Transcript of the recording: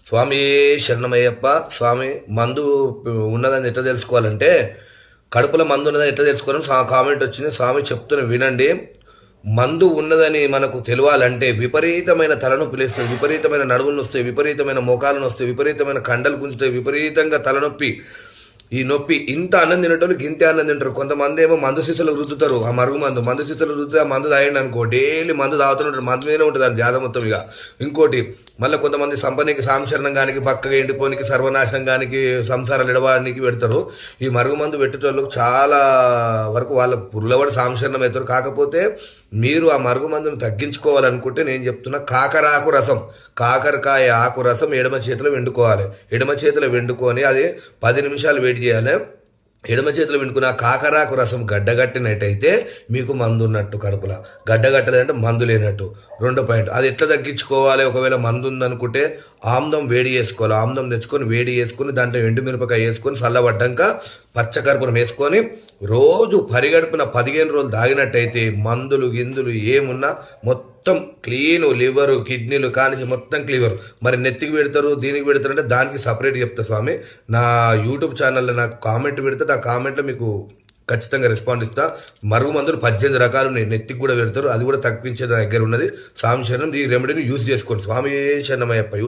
స్వామి శరణమయ్యప్ప. స్వామి మందు ఉన్నదని ఎట్లా తెలుసుకోవాలంటే, కడుపులో మందు ఉన్నదని ఎట్లా తెలుసుకోవాలని కామెంట్ వచ్చింది. స్వామి చెప్తున్న వినండి. మందు ఉన్నదని మనకు తెలియాలంటే విపరీతమైన తలనొప్పి లేస్తుంది, విపరీతమైన నడువులు వస్తాయి, విపరీతమైన మోకాలను వస్తాయి, విపరీతమైన కండలు గుంజుతాయి, విపరీతంగా తలనొప్పి. ఈ నొప్పి ఇంత అన్నం తినేటోళ్ళకి ఇంతే అన్నం తింటారు. కొంతమంది ఏమో మందు సీసాలు రుద్దుతారు, ఆ మరుగు మందు సీసాలు రుద్దుతే ఆ మందు తాగండి అనుకో, డైలీ మందు తాగుతుంటారు, మందు మీదనే ఉంటుంది అది జాత మొత్తం. ఇక ఇంకోటి మళ్ళీ కొంతమంది సంపనికి సాంశరణం గానికి, పక్కగా ఎండిపోనికి, సర్వనాశనం గానికి, సంసారాలు ఎడవానికి పెడతారు. ఈ మరుగు మందు పెట్టేటోళ్ళకు చాలా వరకు వాళ్ళ పుర్లవాడు సాంశరణం అవుతారు. కాకపోతే మీరు ఆ మరుగు మందును తగ్గించుకోవాలనుకుంటే నేను చెప్తున్నా, కాకరాకు రసం, కాకరకాయ ఆకు రసం ఎడమ చేతిలో వండుకోవాలి. ఎడమ చేతిలో వండుకొని అది 10 నిమిషాలు వేడి చేయాలి. ఎడమ చేతిలో వండుకున్న కాకరాకు రసం గడ్డగట్టినట్టయితే మీకు మందు ఉన్నట్టు. కడుపులో గడ్డగట్టలేదంటే మందు లేనట్టు. రెండో పాయింట్, అది ఎట్లా తగ్గించుకోవాలి? ఒకవేళ మందు ఉందనుకుంటే ఆమ్దం వేడి చేసుకోవాలి. ఆమ్దం తెచ్చుకొని వేడి చేసుకొని దాంట్లో ఎండుమిరపకాయ వేసుకొని చల్లబడ్డాక పచ్చకర్పూరం వేసుకొని రోజు పరిగడుపున 15 రోజులు తాగినట్టయితే మందులు గిందులు ఏమున్నా మొత్తం క్లీన్, లివరు కిడ్నీలు కానీ మొత్తం క్లివర్. మరి నెత్తికి పెడతారు, దీనికి పెడతారు అంటే దానికి సపరేట్ చెప్తా స్వామి. నా యూట్యూబ్ ఛానల్లో నాకు కామెంట్ పెడితే ఆ కామెంట్లో మీకు ఖచ్చితంగా రెస్పాండ్ ఇస్తా. మరుగు మందులు 18 రకాలు ఉన్నాయి, నెత్తికి కూడా పెడతారు, అది కూడా తగ్గించే దగ్గర ఉన్నది. స్వామి శరణం, ఈ రెమెడీని యూజ్ చేసుకోండి. స్వామి శరణమయ్యప్ప.